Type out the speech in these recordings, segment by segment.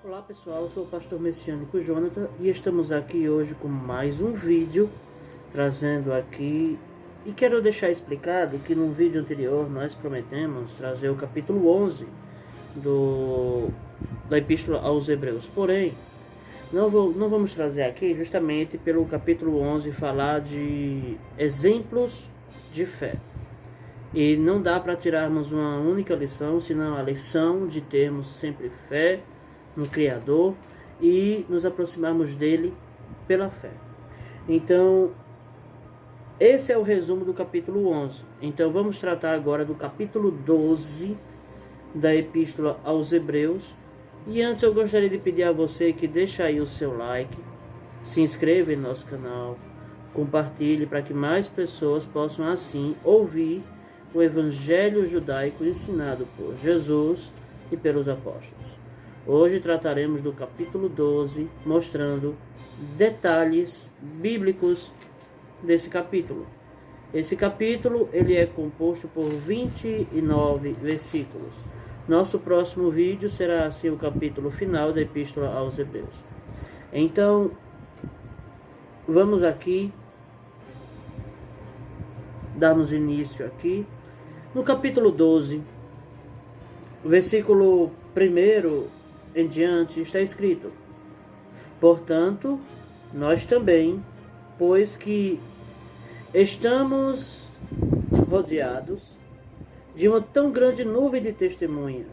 Olá pessoal, eu sou o pastor messiânico Jonathan e estamos aqui hoje com mais um vídeo trazendo aqui, e quero deixar explicado que no vídeo anterior nós prometemos trazer o capítulo 11 da Epístola aos Hebreus. Porém, não vamos trazer aqui justamente pelo capítulo 11 falar de exemplos de fé. E não dá para tirarmos uma única lição, senão a lição de termos sempre fé no Criador e nos aproximarmos dele pela fé. Então, esse é o resumo do capítulo 11. Então, vamos tratar agora do capítulo 12 da Epístola aos Hebreus. E antes eu gostaria de pedir a você que deixe aí o seu like, se inscreva em nosso canal, compartilhe para que mais pessoas possam assim ouvir o Evangelho judaico ensinado por Jesus e pelos apóstolos. Hoje trataremos do capítulo 12, mostrando detalhes bíblicos desse capítulo. Esse capítulo ele é composto por 29 versículos. Nosso próximo vídeo será assim o capítulo final da Epístola aos Hebreus. Então, vamos aqui darmos início aqui. No capítulo 12, versículo 1 em diante, está escrito: portanto, nós também, pois que estamos rodeados de uma tão grande nuvem de testemunhas,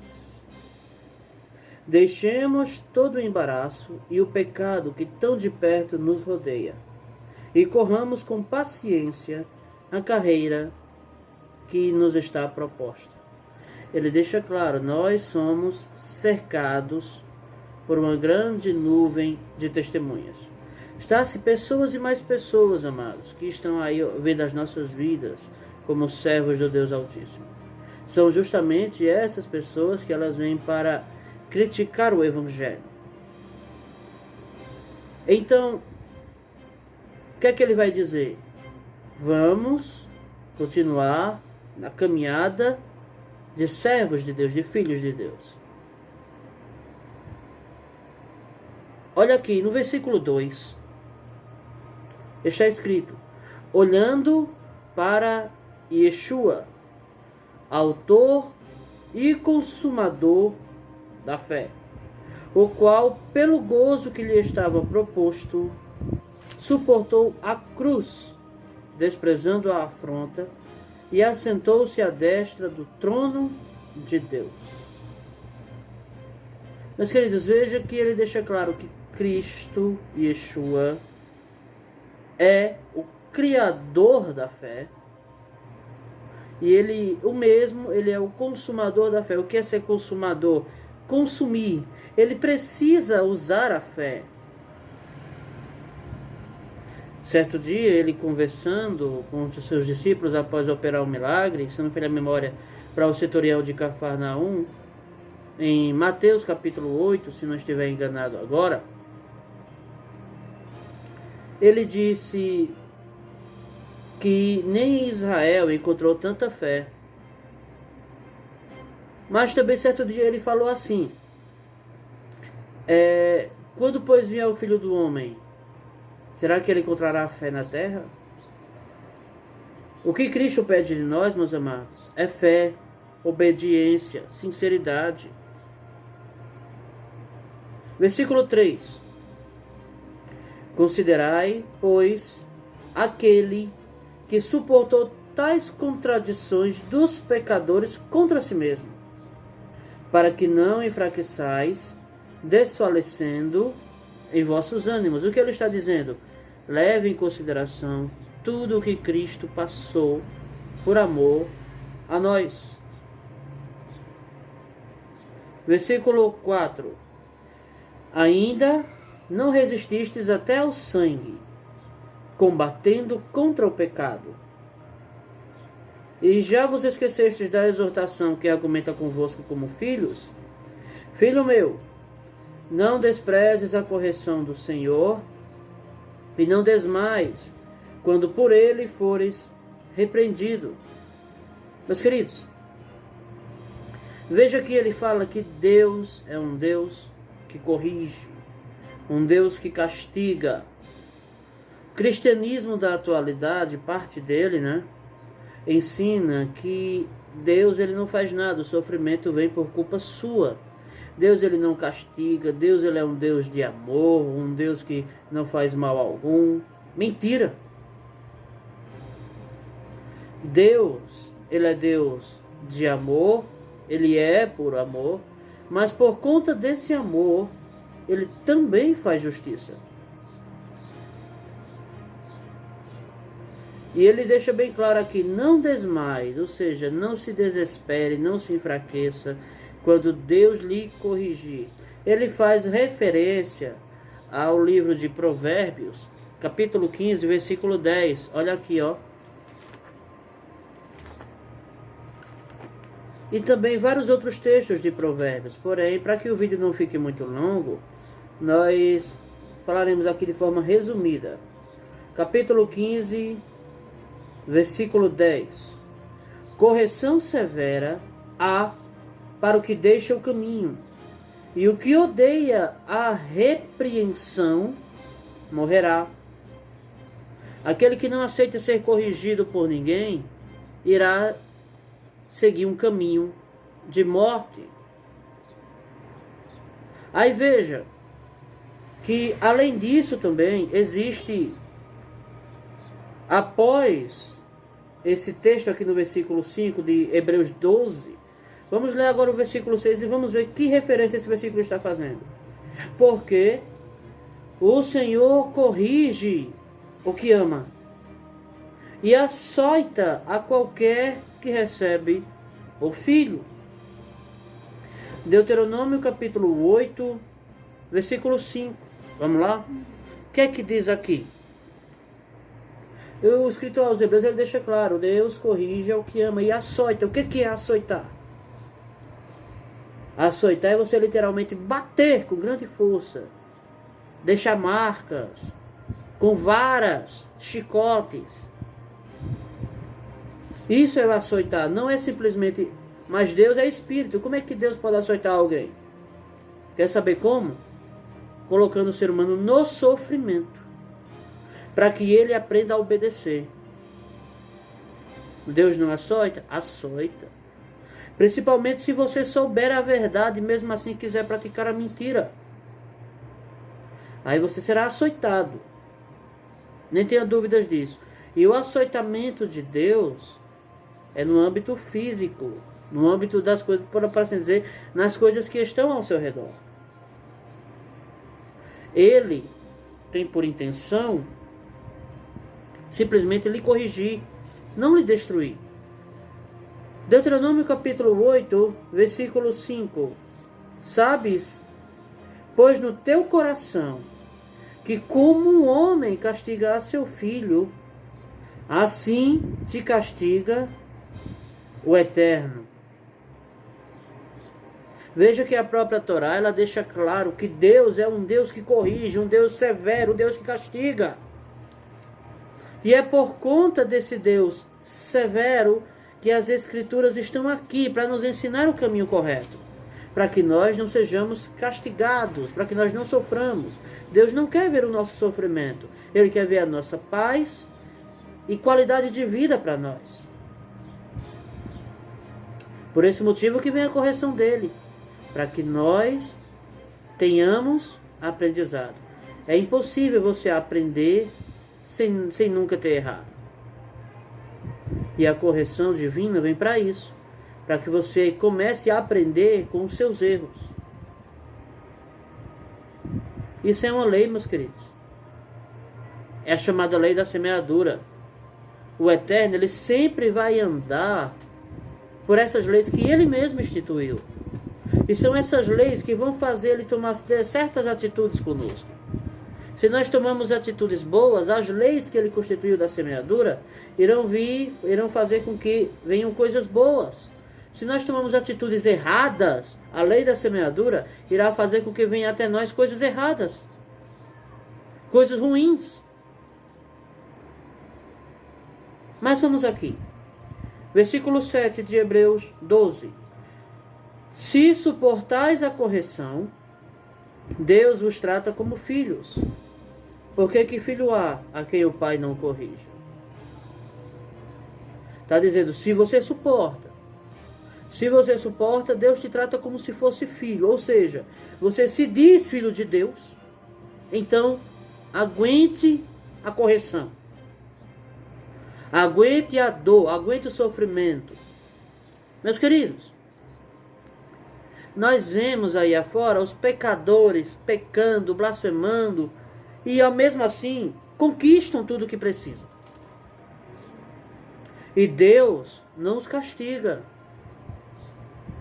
deixemos todo o embaraço e o pecado que tão de perto nos rodeia, e corramos com paciência a carreira que nos está proposta. Ele deixa claro, nós somos cercados por uma grande nuvem de testemunhas. Está-se pessoas e mais pessoas, amados, que estão aí vendo as nossas vidas como servos do Deus Altíssimo. São justamente essas pessoas que elas vêm para criticar o Evangelho. Então, o que é que ele vai dizer? Vamos continuar na caminhada de servos de Deus, de filhos de Deus. Olha aqui, no versículo 2, está escrito: olhando para Yeshua, autor e consumador da fé, o qual, pelo gozo que lhe estava proposto, suportou a cruz, desprezando a afronta, e assentou-se à destra do trono de Deus. Meus queridos, veja que ele deixa claro que Cristo, Yeshua, é o Criador da fé. E ele é o consumador da fé. O que é ser consumador? Consumir. Ele precisa usar a fé. Certo dia, ele conversando com os seus discípulos após operar um milagre, se não falha a memória, para o setorial de Cafarnaum, em Mateus capítulo 8, se não estiver enganado agora, ele disse que nem Israel encontrou tanta fé. Mas também certo dia ele falou assim: quando pois vier o Filho do Homem, será que ele encontrará fé na terra? O que Cristo pede de nós, meus amados, é fé, obediência, sinceridade. Versículo 3. Considerai, pois, aquele que suportou tais contradições dos pecadores contra si mesmo, para que não enfraqueçais, desfalecendo em vossos ânimos. O que ele está dizendo? Leve em consideração tudo o que Cristo passou por amor a nós. Versículo 4. Ainda não resististes até ao sangue, combatendo contra o pecado. E já vos esquecestes da exortação que argumenta convosco como filhos? Filho meu, não desprezes a correção do Senhor, e não desmaies, quando por ele fores repreendido. Meus queridos, veja que ele fala que Deus é um Deus que corrige, um Deus que castiga. O cristianismo da atualidade, parte dele, né, ensina que Deus ele não faz nada, o sofrimento vem por culpa sua. Deus ele não castiga, Deus ele é um Deus de amor, um Deus que não faz mal algum. Mentira! Deus, ele é Deus de amor, ele é por amor, mas por conta desse amor, ele também faz justiça. E ele deixa bem claro aqui, não desmais, ou seja, não se desespere, não se enfraqueça quando Deus lhe corrigir. Ele faz referência ao livro de Provérbios, capítulo 15, versículo 10. Olha aqui, ó. E também vários outros textos de Provérbios. Porém, para que o vídeo não fique muito longo, nós falaremos aqui de forma resumida. Capítulo 15, versículo 10. Correção severa há para o que deixa o caminho, e o que odeia a repreensão morrerá. Aquele que não aceita ser corrigido por ninguém irá seguir um caminho de morte. Aí veja que além disso também existe, após esse texto aqui no versículo 5 de Hebreus 12, vamos ler agora o versículo 6 e vamos ver que referência esse versículo está fazendo. Porque o Senhor corrige o que ama e açoita a qualquer que recebe o filho. Deuteronômio capítulo 8, versículo 5. Vamos lá? O que é que diz aqui? O escritor aos Hebreus ele deixa claro, Deus corrige ao que ama e açoita. O que é açoitar? Açoitar é você literalmente bater com grande força, deixar marcas, com varas, chicotes. Isso é o açoitar, não é simplesmente... Mas Deus é espírito, como é que Deus pode açoitar alguém? Quer saber como? Colocando o ser humano no sofrimento, para que ele aprenda a obedecer. Deus não açoita? Açoita. Principalmente se você souber a verdade e mesmo assim quiser praticar a mentira. Aí você será açoitado. Nem tenha dúvidas disso. E o açoitamento de Deus é no âmbito físico, no âmbito das coisas, para assim dizer, nas coisas que estão ao seu redor. Ele tem por intenção simplesmente lhe corrigir, não lhe destruir. Deuteronômio capítulo 8, versículo 5. Sabes, pois no teu coração, que como um homem castiga a seu filho, assim te castiga o Eterno. Veja que a própria Torá, ela deixa claro que Deus é um Deus que corrige, um Deus severo, um Deus que castiga. E é por conta desse Deus severo que as Escrituras estão aqui para nos ensinar o caminho correto, para que nós não sejamos castigados, para que nós não soframos. Deus não quer ver o nosso sofrimento, Ele quer ver a nossa paz e qualidade de vida para nós. Por esse motivo que vem a correção dele, para que nós tenhamos aprendizado. É impossível você aprender sem nunca ter errado. E a correção divina vem para isso, para que você comece a aprender com os seus erros. Isso é uma lei, meus queridos. É a chamada lei da semeadura. O Eterno, ele sempre vai andar por essas leis que ele mesmo instituiu. E são essas leis que vão fazer ele tomar certas atitudes conosco. Se nós tomamos atitudes boas, as leis que ele constituiu da semeadura irão fazer com que venham coisas boas. Se nós tomamos atitudes erradas, a lei da semeadura irá fazer com que venham até nós coisas erradas, coisas ruins. Mas vamos aqui. Versículo 7 de Hebreus 12. Se suportais a correção, Deus vos trata como filhos. Porque que filho há a quem o pai não corrige? Está dizendo, se você suporta, Deus te trata como se fosse filho. Ou seja, você se diz filho de Deus, então aguente a correção. Aguente a dor, aguente o sofrimento. Meus queridos, nós vemos aí afora os pecadores pecando, blasfemando, e ao mesmo assim conquistam tudo o que precisam. E Deus não os castiga.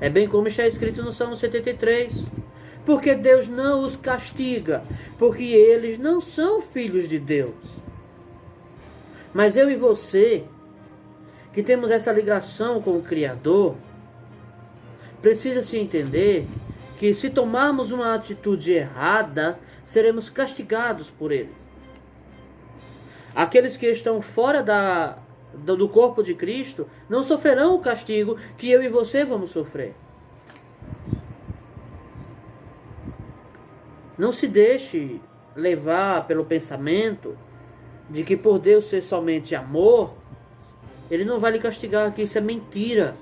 É bem como está escrito no Salmo 73. Porque Deus não os castiga, porque eles não são filhos de Deus. Mas eu e você, que temos essa ligação com o Criador, precisa se entender que se tomarmos uma atitude errada, seremos castigados por Ele. Aqueles que estão fora do corpo de Cristo não sofrerão o castigo que eu e você vamos sofrer. Não se deixe levar pelo pensamento de que por Deus ser somente amor, Ele não vai lhe castigar, que isso é mentira.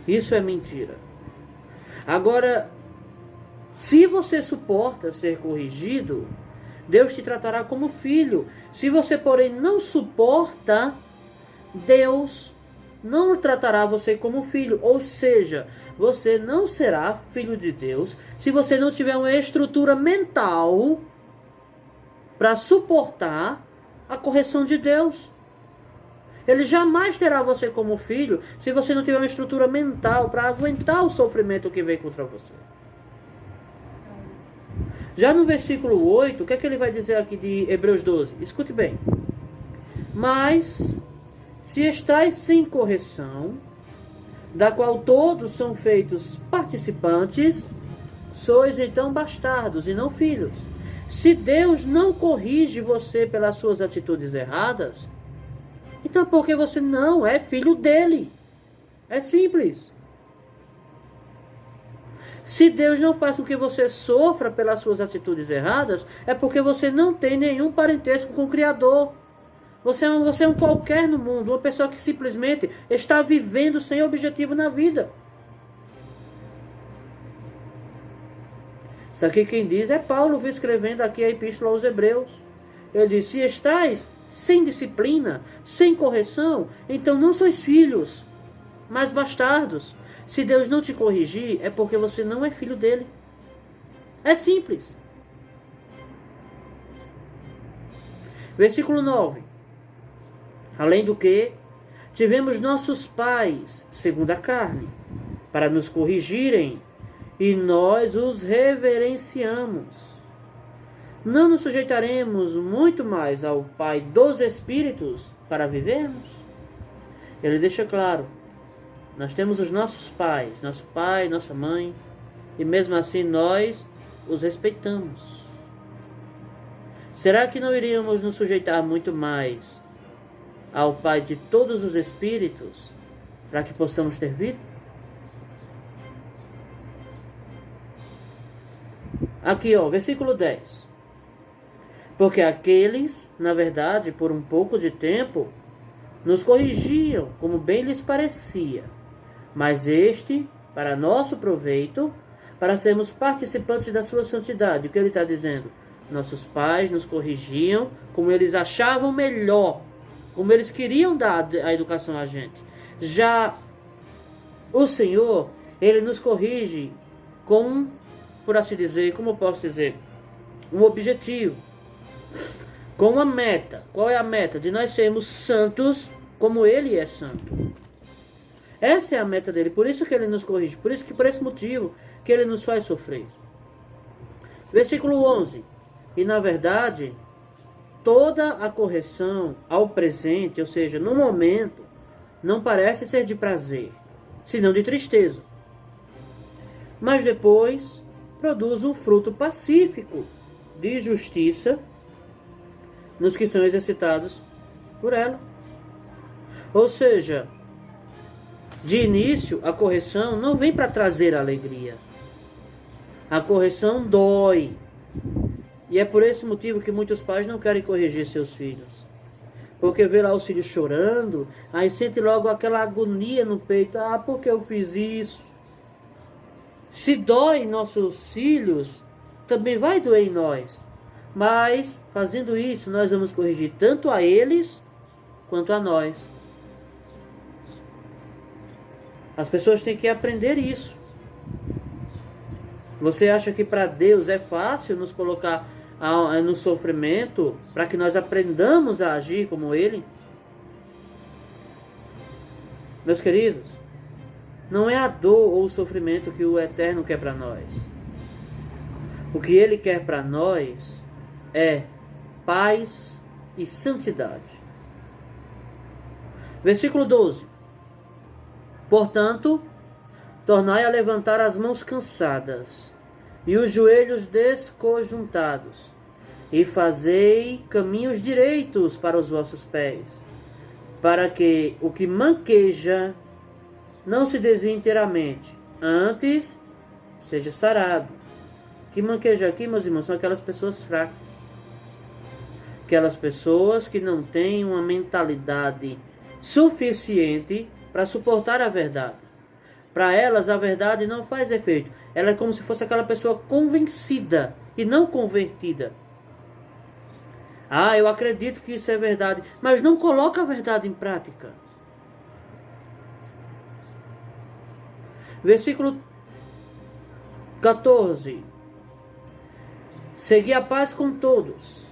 Isso é mentira. Agora, se você suporta ser corrigido, Deus te tratará como filho. Se você, porém, não suporta, Deus não tratará você como filho. Ou seja, você não será filho de Deus se você não tiver uma estrutura mental para suportar a correção de Deus. Ele jamais terá você como filho se você não tiver uma estrutura mental para aguentar o sofrimento que vem contra você. Já no versículo 8, o que é que ele vai dizer aqui de Hebreus 12? Escute bem. Mas, se estáis sem correção, da qual todos são feitos participantes, sois então bastardos e não filhos. Se Deus não corrige você pelas suas atitudes erradas, então porque você não é filho dele. É simples. Se Deus não faz com que você sofra pelas suas atitudes erradas, é porque você não tem nenhum parentesco com o Criador. Você é um qualquer no mundo, uma pessoa que simplesmente está vivendo sem objetivo na vida. Isso aqui quem diz é Paulo, escrevendo aqui a Epístola aos Hebreus. Ele diz, se estáis sem disciplina, sem correção, então não sois filhos, mas bastardos. Se Deus não te corrigir, é porque você não é filho dele. É simples. Versículo 9. Além do que, tivemos nossos pais, segundo a carne, para nos corrigirem, e nós os reverenciamos. Não nos sujeitaremos muito mais ao Pai dos Espíritos para vivermos? Ele deixa claro, nós temos os nossos pais, nosso pai, nossa mãe, e mesmo assim nós os respeitamos. Será que não iríamos nos sujeitar muito mais ao Pai de todos os Espíritos para que possamos ter vida? Aqui, versículo 10. Porque aqueles, na verdade, por um pouco de tempo, nos corrigiam, como bem lhes parecia. Mas este, para nosso proveito, para sermos participantes da sua santidade. O que ele está dizendo? Nossos pais nos corrigiam como eles achavam melhor, como eles queriam dar a educação a gente. Já o Senhor, Ele nos corrige com, por assim dizer, como eu posso dizer, um objetivo, com uma meta. Qual é a meta? De nós sermos santos como Ele é santo. Essa é a meta dele, por isso que Ele nos corrige, por esse motivo que Ele nos faz sofrer. Versículo 11. E na verdade, toda a correção ao presente, ou seja, no momento, não parece ser de prazer, senão de tristeza. Mas depois produz um fruto pacífico de justiça nos que são exercitados por ela. Ou seja, de início, a correção não vem para trazer alegria. A correção dói. E é por esse motivo que muitos pais não querem corrigir seus filhos. Porque vê lá os filhos chorando, aí sente logo aquela agonia no peito. Ah, por que eu fiz isso? Se dói em nossos filhos, também vai doer em nós. Mas, fazendo isso, nós vamos corrigir tanto a eles, quanto a nós. As pessoas têm que aprender isso. Você acha que para Deus é fácil nos colocar no sofrimento para que nós aprendamos a agir como Ele? Meus queridos, não é a dor ou o sofrimento que o Eterno quer para nós. O que Ele quer para nós é paz e santidade. Versículo 12. Portanto, tornai a levantar as mãos cansadas e os joelhos desconjuntados, e fazei caminhos direitos para os vossos pés, para que o que manqueja não se desvie inteiramente, antes seja sarado. Que manqueja aqui, meus irmãos, são aquelas pessoas fracas, aquelas pessoas que não têm uma mentalidade suficiente para suportar a verdade. Para elas, a verdade não faz efeito. Ela é como se fosse aquela pessoa convencida e não convertida. Ah, eu acredito que isso é verdade, mas não coloca a verdade em prática. Versículo 14. Segui a paz com todos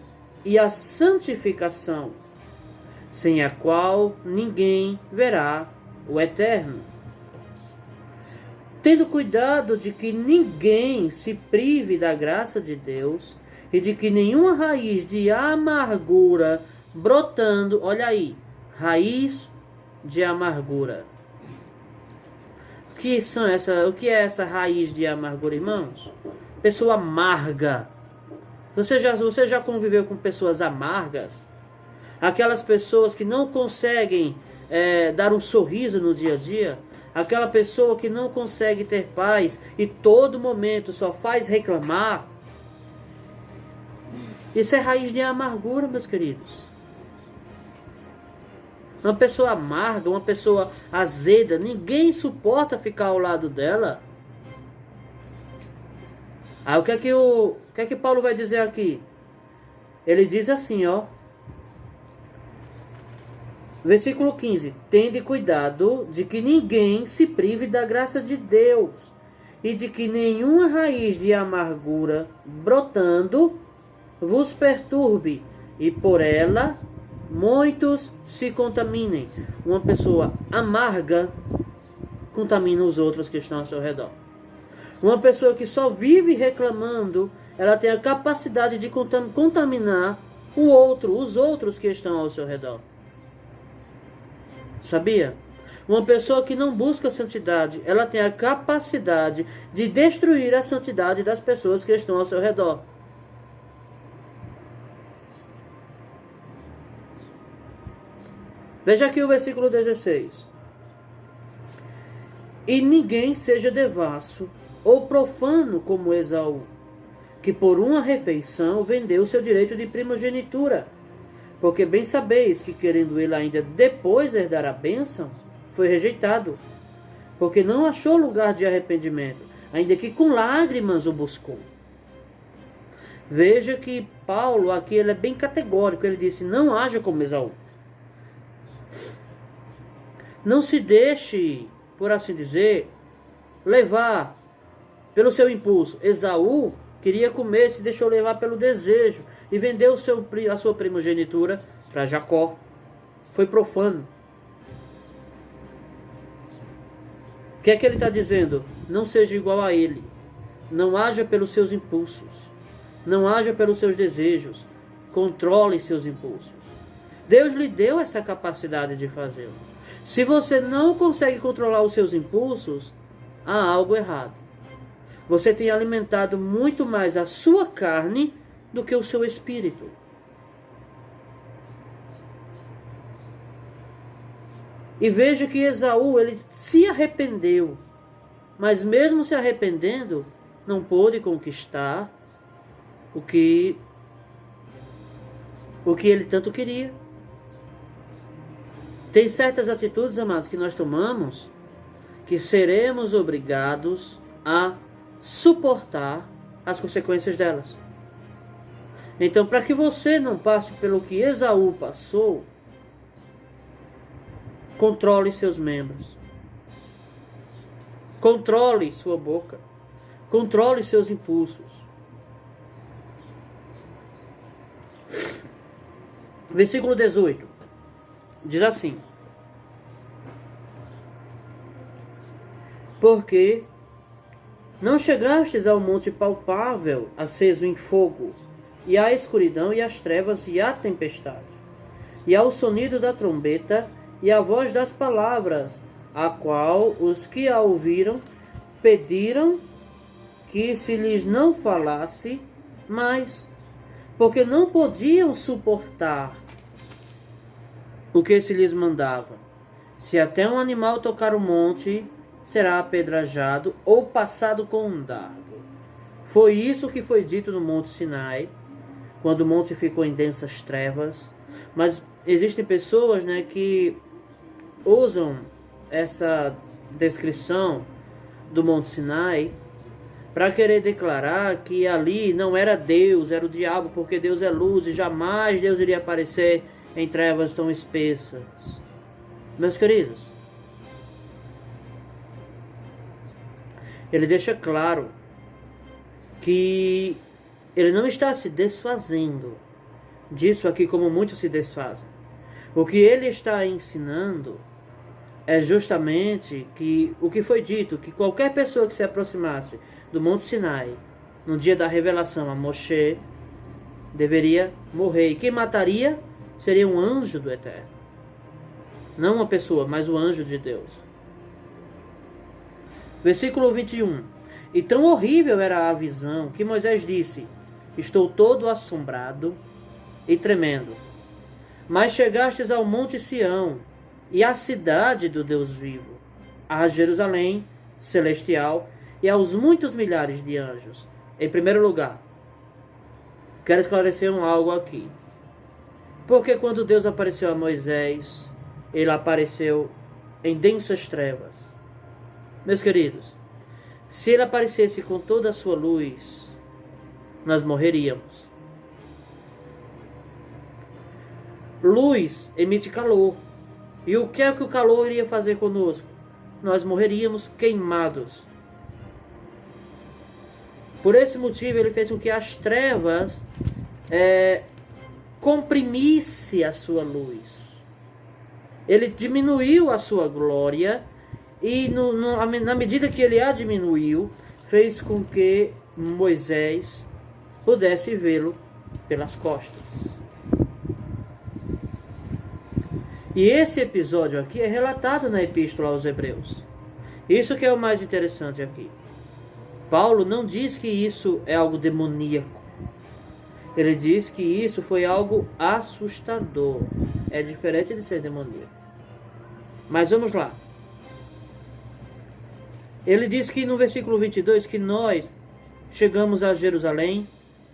e a santificação, sem a qual ninguém verá o Eterno. Tendo cuidado de que ninguém se prive da graça de Deus e de que nenhuma raiz de amargura brotando, olha aí, raiz de amargura. O que é essa raiz de amargura, irmãos? Pessoa amarga. Você já conviveu com pessoas amargas? Aquelas pessoas que não conseguem dar um sorriso no dia a dia? Aquela pessoa que não consegue ter paz e todo momento só faz reclamar? Isso é raiz de amargura, meus queridos. Uma pessoa amarga, uma pessoa azeda, ninguém suporta ficar ao lado dela. Ah, o que é que Paulo vai dizer aqui? Ele diz assim, ó. Versículo 15. Tende cuidado de que ninguém se prive da graça de Deus e de que nenhuma raiz de amargura brotando vos perturbe e por ela muitos se contaminem. Uma pessoa amarga contamina os outros que estão ao seu redor. Uma pessoa que só vive reclamando, ela tem a capacidade de contaminar os outros que estão ao seu redor. Sabia? Uma pessoa que não busca santidade, ela tem a capacidade de destruir a santidade das pessoas que estão ao seu redor. Veja aqui o versículo 16. E ninguém seja devasso ou profano como Esaú, que por uma refeição vendeu seu direito de primogenitura. Porque bem sabeis que, querendo ele ainda depois herdar a bênção, foi rejeitado, porque não achou lugar de arrependimento, ainda que com lágrimas o buscou. Veja que Paulo aqui ele é bem categórico, ele disse, não haja como Esaú. Não se deixe, por assim dizer, levar pelo seu impulso. Esaú queria comer, se deixou levar pelo desejo e vendeu a sua primogenitura para Jacó. Foi profano. O que é que ele está dizendo? Não seja igual a ele. Não haja pelos seus impulsos. Não haja pelos seus desejos. Controle seus impulsos. Deus lhe deu essa capacidade de fazê-lo. Se você não consegue controlar os seus impulsos, há algo errado. Você tem alimentado muito mais a sua carne do que o seu espírito. E veja que Esaú, ele se arrependeu. Mas mesmo se arrependendo, não pôde conquistar o que ele tanto queria. Tem certas atitudes, amados, que nós tomamos que seremos obrigados a suportar as consequências delas. Então, para que você não passe pelo que Esaú passou, controle seus membros. Controle sua boca. Controle seus impulsos. Versículo 18. Diz assim: porque não chegastes ao monte palpável, aceso em fogo, e à escuridão, e às trevas, e à tempestade, e ao sonido da trombeta, e à voz das palavras, a qual os que a ouviram pediram que se lhes não falasse mais, porque não podiam suportar o que se lhes mandava. Se até um animal tocar o monte, será apedrejado ou passado com um dardo. Foi isso que foi dito no Monte Sinai, quando o monte ficou em densas trevas. Mas existem pessoas, que usam essa descrição do Monte Sinai para querer declarar que ali não era Deus, era o diabo, porque Deus é luz e jamais Deus iria aparecer em trevas tão espessas. Meus queridos, ele deixa claro que ele não está se desfazendo disso aqui como muitos se desfazem. O que ele está ensinando é justamente que o que foi dito, que qualquer pessoa que se aproximasse do Monte Sinai no dia da revelação a Moshe deveria morrer. E quem mataria seria um anjo do Eterno. Não uma pessoa, mas o anjo de Deus. Versículo 21. E tão horrível era a visão que Moisés disse: estou todo assombrado e tremendo. Mas chegastes ao monte Sião e à cidade do Deus vivo, a Jerusalém celestial e aos muitos milhares de anjos. Em primeiro lugar, quero esclarecer algo aqui. Porque quando Deus apareceu a Moisés, ele apareceu em densas trevas. Meus queridos, se ele aparecesse com toda a sua luz, nós morreríamos. Luz emite calor. E o que é que o calor iria fazer conosco? Nós morreríamos queimados. Por esse motivo, ele fez com que as trevas comprimisse a sua luz. Ele diminuiu a sua glória e na medida que ele a diminuiu, fez com que Moisés pudesse vê-lo pelas costas. E esse episódio aqui é relatado na Epístola aos Hebreus. Isso que é o mais interessante aqui. Paulo não diz que isso é algo demoníaco. Ele diz que isso foi algo assustador. É diferente de ser demoníaco. Mas vamos lá. Ele diz que no versículo 22 que nós chegamos a Jerusalém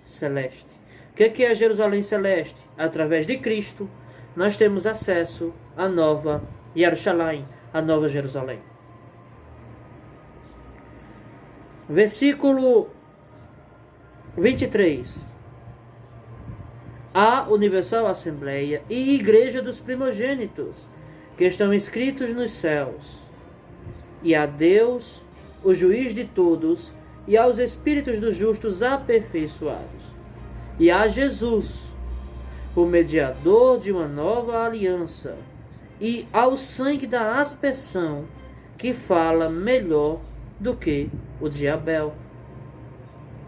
celeste. O que é Jerusalém celeste? Através de Cristo, nós temos acesso à nova Jerusalém, à nova Jerusalém. Versículo 23. A Universal Assembleia e Igreja dos Primogênitos, que estão escritos nos céus, e a Deus, o juiz de todos, e aos espíritos dos justos aperfeiçoados, e a Jesus, o mediador de uma nova aliança, e ao sangue da aspersão, que fala melhor do que o de Abel.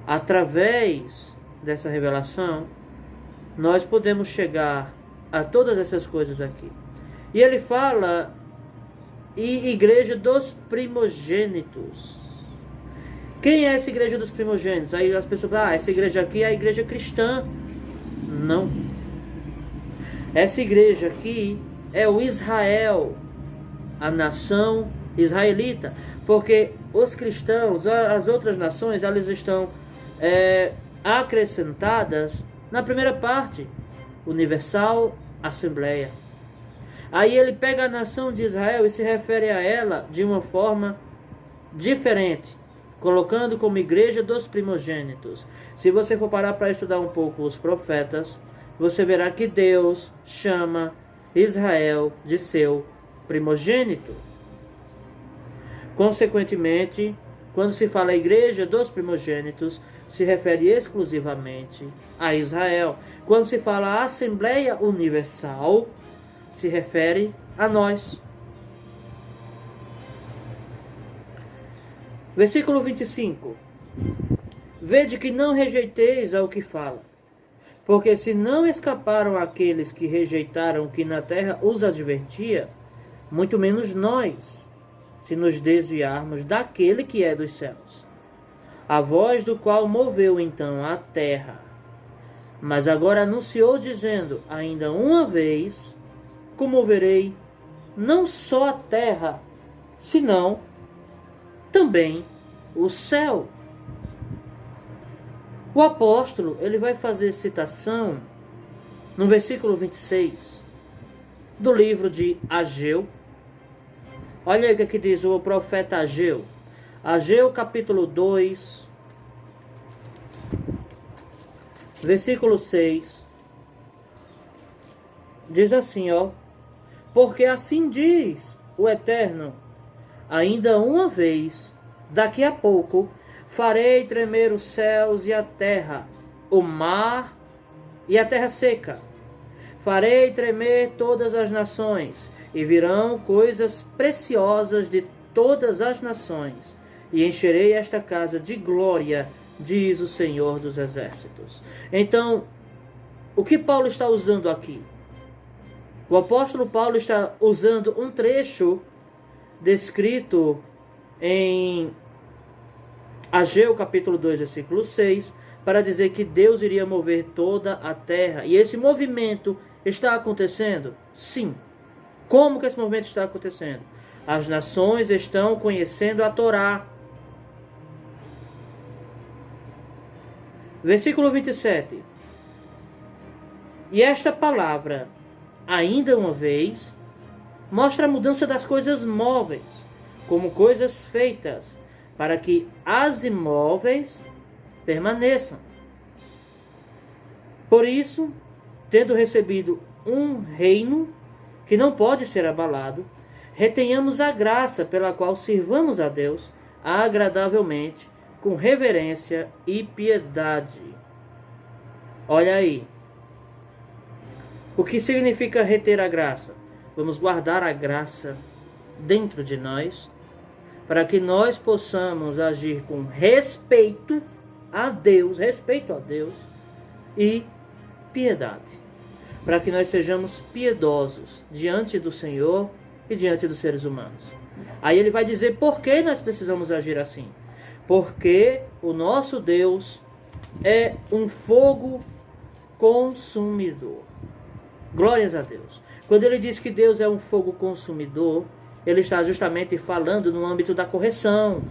Através dessa revelação, nós podemos chegar a todas essas coisas aqui. E ele fala, e igreja dos primogênitos. Quem é essa igreja dos primogênitos? Aí as pessoas falam, essa igreja aqui é a igreja cristã. Não. Essa igreja aqui é o Israel, a nação israelita. Porque os cristãos, as outras nações, elas estão acrescentadas na primeira parte, universal, assembleia. Aí ele pega a nação de Israel e se refere a ela de uma forma diferente, colocando como igreja dos primogênitos. Se você for parar para estudar um pouco os profetas, você verá que Deus chama Israel de seu primogênito. Consequentemente, quando se fala igreja dos primogênitos, se refere exclusivamente a Israel. Quando se fala Assembleia Universal, se refere a nós. Versículo 25. Vede que não rejeiteis ao que fala, porque se não escaparam aqueles que rejeitaram o que na terra os advertia, muito menos nós, se nos desviarmos daquele que é dos céus, a voz do qual moveu então a terra. Mas agora anunciou dizendo, ainda uma vez comoverei não só a terra, senão também o céu. O apóstolo, ele vai fazer citação no versículo 26 do livro de Ageu. Olha aí o que diz o profeta Ageu. Ageu capítulo 2, versículo 6. Diz assim, ó: porque assim diz o Eterno, ainda uma vez, daqui a pouco, farei tremer os céus e a terra, o mar e a terra seca. Farei tremer todas as nações, e virão coisas preciosas de todas as nações, e encherei esta casa de glória, diz o Senhor dos Exércitos. Então, o que Paulo está usando aqui? O apóstolo Paulo está usando um trecho descrito em Ageu capítulo 2, versículo 6, para dizer que Deus iria mover toda a terra. E esse movimento está acontecendo? Sim. Como que esse movimento está acontecendo? As nações estão conhecendo a Torá. Versículo 27. E esta palavra, ainda uma vez, mostra a mudança das coisas móveis, como coisas feitas, para que as imóveis permaneçam. Por isso, tendo recebido um reino que não pode ser abalado, retenhamos a graça pela qual sirvamos a Deus agradavelmente, com reverência e piedade. Olha aí. O que significa reter a graça? Vamos guardar a graça dentro de nós, para que nós possamos agir com respeito a Deus e piedade. Para que nós sejamos piedosos diante do Senhor e diante dos seres humanos. Aí ele vai dizer por que nós precisamos agir assim. Porque o nosso Deus é um fogo consumidor. Glórias a Deus. Quando ele diz que Deus é um fogo consumidor, ele está justamente falando no âmbito da correção.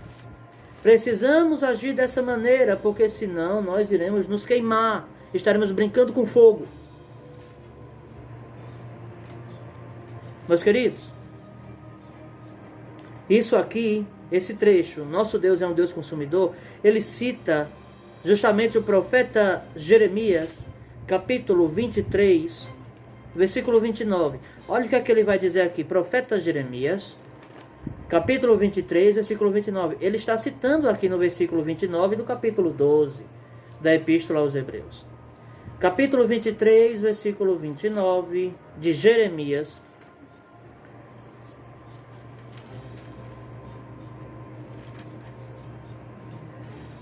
Precisamos agir dessa maneira, porque senão nós iremos nos queimar, estaremos brincando com fogo. Meus queridos, isso aqui, esse trecho, nosso Deus é um Deus consumidor, ele cita justamente o profeta Jeremias, capítulo 23, versículo 29. Olha o que é que ele vai dizer aqui. Profeta Jeremias, capítulo 23, versículo 29. Ele está citando aqui no versículo 29 do capítulo 12 da Epístola aos Hebreus. Capítulo 23, versículo 29 de Jeremias.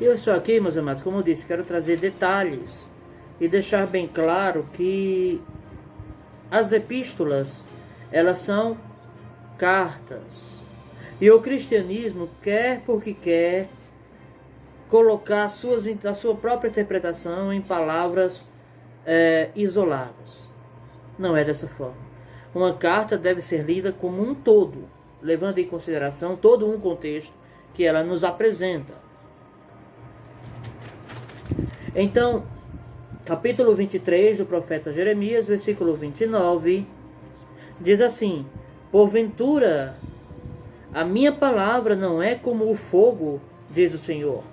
E isso aqui, meus amados, como eu disse, quero trazer detalhes e deixar bem claro que as epístolas, elas são cartas. E o cristianismo quer porque quer colocar a sua própria interpretação em palavras isoladas. Não é dessa forma. Uma carta deve ser lida como um todo, levando em consideração todo um contexto que ela nos apresenta. Então, capítulo 23 do profeta Jeremias, versículo 29, diz assim: porventura, a minha palavra não é como o fogo, diz o Senhor,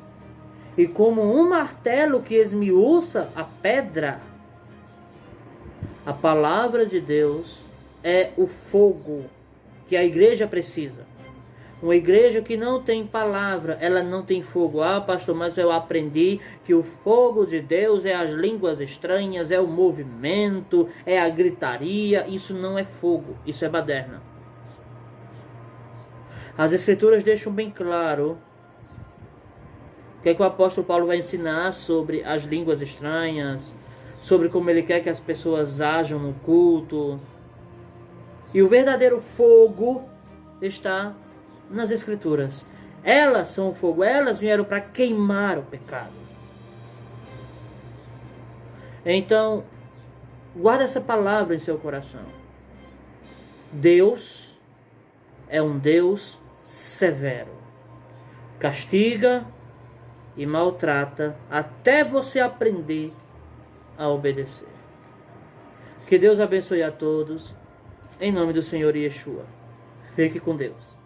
e como um martelo que esmiuça a pedra. A palavra de Deus é o fogo que a igreja precisa. Uma igreja que não tem palavra, ela não tem fogo. Ah, pastor, mas eu aprendi que o fogo de Deus é as línguas estranhas, é o movimento, é a gritaria. Isso não é fogo, isso é baderna. As escrituras deixam bem claro o que é que o apóstolo Paulo vai ensinar sobre as línguas estranhas, sobre como ele quer que as pessoas ajam no culto. E o verdadeiro fogo está nas escrituras. Elas são o fogo, elas vieram para queimar o pecado. Então, guarda essa palavra em seu coração. Deus é um Deus severo. Castiga e maltrata até você aprender a obedecer. Que Deus abençoe a todos, em nome do Senhor Yeshua. Fique com Deus.